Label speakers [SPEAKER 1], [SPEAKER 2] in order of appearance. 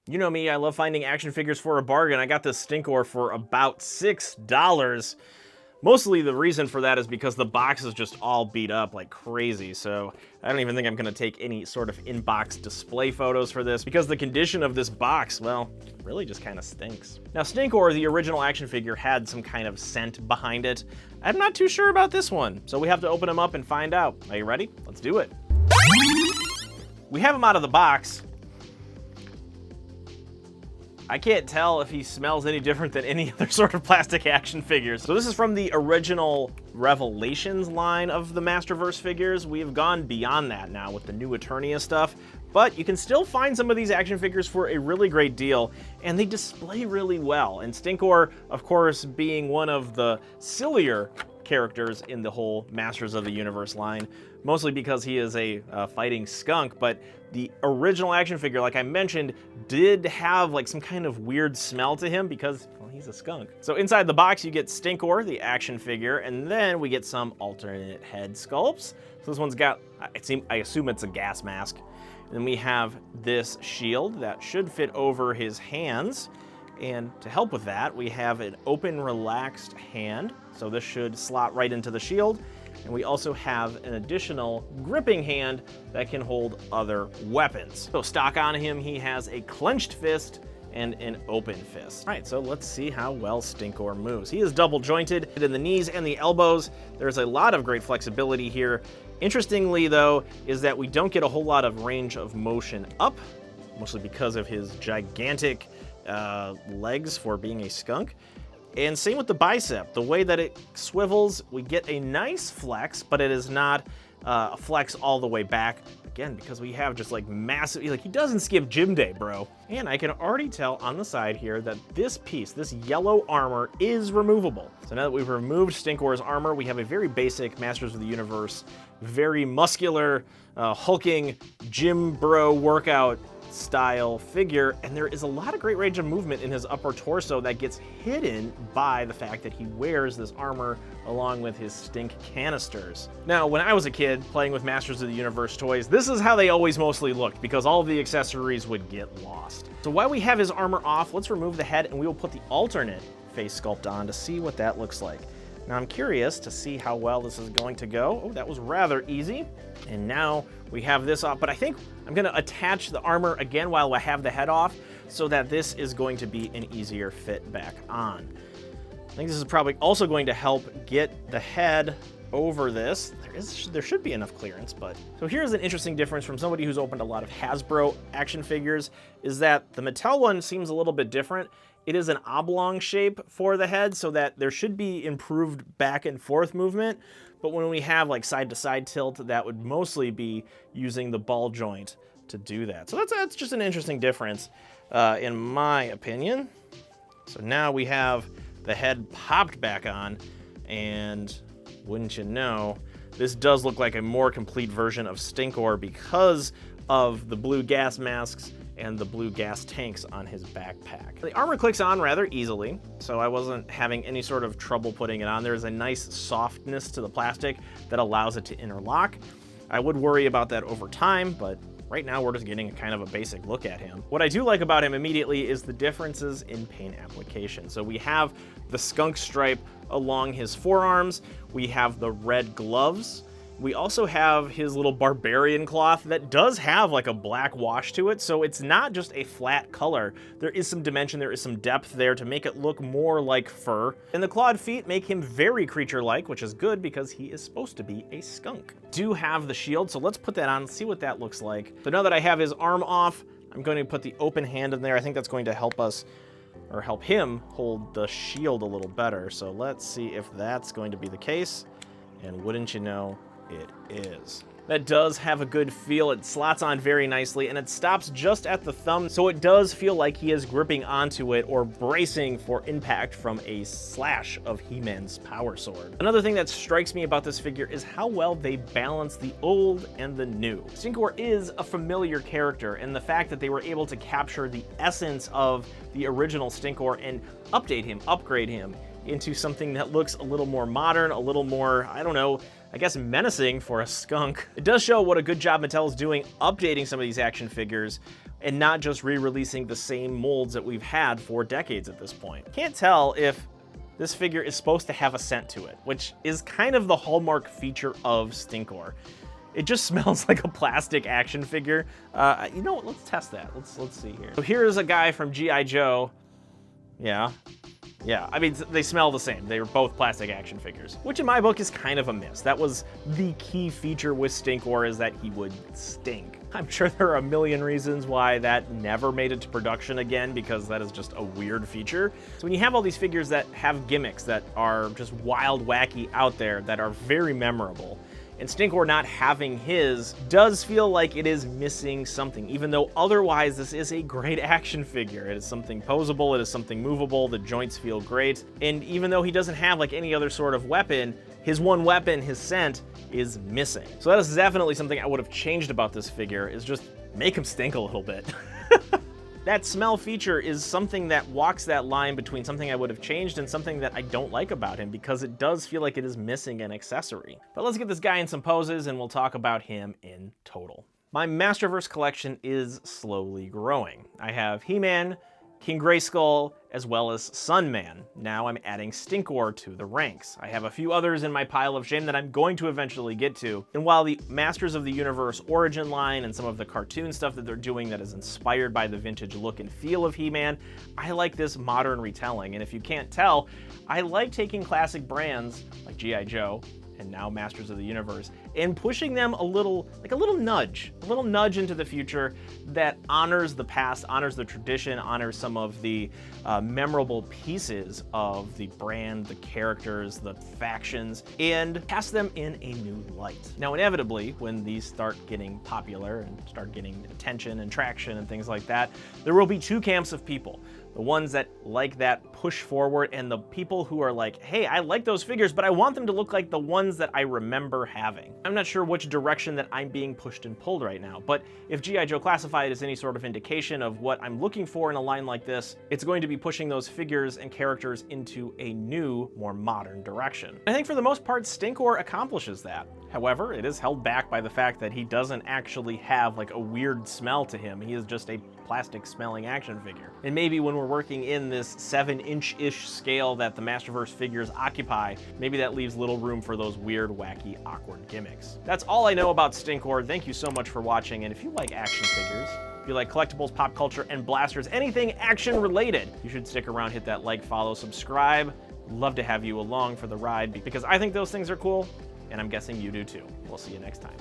[SPEAKER 1] You know me, I love finding action figures for a bargain. I got this Stinkor for about $6. Mostly the reason for that is because the box is just all beat up like crazy, so I don't even think I'm gonna take any sort of in-box display photos for this because the condition of this box, well, really just kind of stinks. Now, Stinkor, the original action figure, had some kind of scent behind it. I'm not too sure about this one, so we have to open him up and find out. Are you ready? Let's do it. We have him out of the box. I can't tell if he smells any different than any other sort of plastic action figures. So this is from the original Revelations line of the Masterverse figures. We have gone beyond that now with the new Eternia stuff, but you can still find some of these action figures for a really great deal, and they display really well. And Stinkor, of course, being one of the sillier characters in the whole Masters of the Universe line, mostly because he is a fighting skunk, but the original action figure, like I mentioned, did have like some kind of weird smell to him because, well, he's a skunk. So inside the box, you get Stinkor, the action figure, and then we get some alternate head sculpts. So this one's got, I assume it's a gas mask. Then we have this shield that should fit over his hands. And to help with that, we have an open, relaxed hand. So this should slot right into the shield. And we also have an additional gripping hand that can hold other weapons. So stock on him, he has a clenched fist and an open fist. All right, so let's see how well Stinkor moves. He is double jointed in the knees and the elbows. There's a lot of great flexibility here. Interestingly though, is that we don't get a whole lot of range of motion up, mostly because of his gigantic legs for being a skunk. And same with the bicep. The way that it swivels, we get a nice flex, but it is not a flex all the way back. Again, because we have just like massive, like he doesn't skip gym day, bro. And I can already tell on the side here that this piece, this yellow armor, is removable. So now that we've removed Stinkor's armor, we have a very basic Masters of the Universe, very muscular, hulking gym bro workout style figure, and there is a lot of great range of movement in his upper torso that gets hidden by the fact that he wears this armor along with his stink canisters. Now, when I was a kid playing with Masters of the Universe toys, this is how they always mostly looked because all of the accessories would get lost. So while we have his armor off, let's remove the head and we will put the alternate face sculpt on to see what that looks like. Now I'm curious to see how well this is going to go. Oh, that was rather easy. And now we have this off, but I think I'm gonna attach the armor again while I have the head off so that this is going to be an easier fit back on. I think this is probably also going to help get the head over this. There should be enough clearance, but. So here's an interesting difference from somebody who's opened a lot of Hasbro action figures, is that the Mattel one seems a little bit different. It is an oblong shape for the head so that there should be improved back and forth movement. But when we have like side to side tilt, that would mostly be using the ball joint to do that. So that's just an interesting difference in my opinion. So now we have the head popped back on, and wouldn't you know, this does look like a more complete version of Stinkor because of the blue gas masks and the blue gas tanks on his backpack. The armor clicks on rather easily, so I wasn't having any sort of trouble putting it on. There's a nice softness to the plastic that allows it to interlock. I would worry about that over time, but right now we're just getting kind of a basic look at him. What I do like about him immediately is the differences in paint application. So we have the skunk stripe along his forearms, we have the red gloves, we also have his little barbarian cloth that does have like a black wash to it, so it's not just a flat color. There is some dimension, there is some depth there to make it look more like fur. And the clawed feet make him very creature-like, which is good because he is supposed to be a skunk. Do have the shield, so let's put that on and see what that looks like. So now that I have his arm off, I'm going to put the open hand in there. I think that's going to help us, or help him, hold the shield a little better. So let's see if that's going to be the case. And wouldn't you know, it is. That does have a good feel. It slots on very nicely and it stops just at the thumb, so it does feel like he is gripping onto it or bracing for impact from a slash of He-Man's power sword. Another thing that strikes me about this figure is how well they balance the old and the new. Stinkor is a familiar character, and the fact that they were able to capture the essence of the original Stinkor and update him, upgrade him, into something that looks a little more modern, a little more, I don't know, I guess menacing for a skunk. It does show what a good job Mattel is doing updating some of these action figures and not just re-releasing the same molds that we've had for decades at this point. Can't tell if this figure is supposed to have a scent to it, which is kind of the hallmark feature of Stinkor. It just smells like a plastic action figure. You know what, let's test that. Let's see here. So here's a guy from G.I. Joe. Yeah, I mean, they smell the same. They were both plastic action figures, which in my book is kind of a miss. That was the key feature with Stinkor, is that he would stink. I'm sure there are a million reasons why that never made it to production again, because that is just a weird feature. So when you have all these figures that have gimmicks that are just wild, wacky out there, that are very memorable, and Stinkor not having his does feel like it is missing something, even though otherwise this is a great action figure. It is something posable, it is something movable, the joints feel great, and even though he doesn't have like any other sort of weapon, his one weapon, his scent, is missing. So that is definitely something I would have changed about this figure, is just make him stink a little bit. That smell feature is something that walks that line between something I would have changed and something that I don't like about him, because it does feel like it is missing an accessory. But let's get this guy in some poses and we'll talk about him in total. My Masterverse collection is slowly growing. I have He-Man, King Grayskull, as well as Sunman. Now I'm adding Stinkor to the ranks. I have a few others in my pile of shame that I'm going to eventually get to. And while the Masters of the Universe origin line and some of the cartoon stuff that they're doing that is inspired by the vintage look and feel of He-Man, I like this modern retelling. And if you can't tell, I like taking classic brands like G.I. Joe and now Masters of the Universe, and pushing them a little nudge into the future that honors the past, honors the tradition, honors some of the memorable pieces of the brand, the characters, the factions, and cast them in a new light. Now, inevitably, when these start getting popular and start getting attention and traction and things like that, there will be two camps of people. The ones that like that push forward, and the people who are like, hey, I like those figures, but I want them to look like the ones that I remember having. I'm not sure which direction that I'm being pushed and pulled right now, but if G.I. Joe Classified is any sort of indication of what I'm looking for in a line like this, it's going to be pushing those figures and characters into a new, more modern direction. I think for the most part, Stinkor accomplishes that. However, it is held back by the fact that he doesn't actually have like a weird smell to him. He is just a plastic smelling action figure. And maybe when we're working in this 7-inch-ish scale that the Masterverse figures occupy, maybe that leaves little room for those weird, wacky, awkward gimmicks. That's all I know about Stinkor. Thank you so much for watching, and if you like action figures, if you like collectibles, pop culture, and blasters, anything action related, you should stick around, hit that like, follow, subscribe. Love to have you along for the ride, because I think those things are cool, and I'm guessing you do too. We'll see you next time.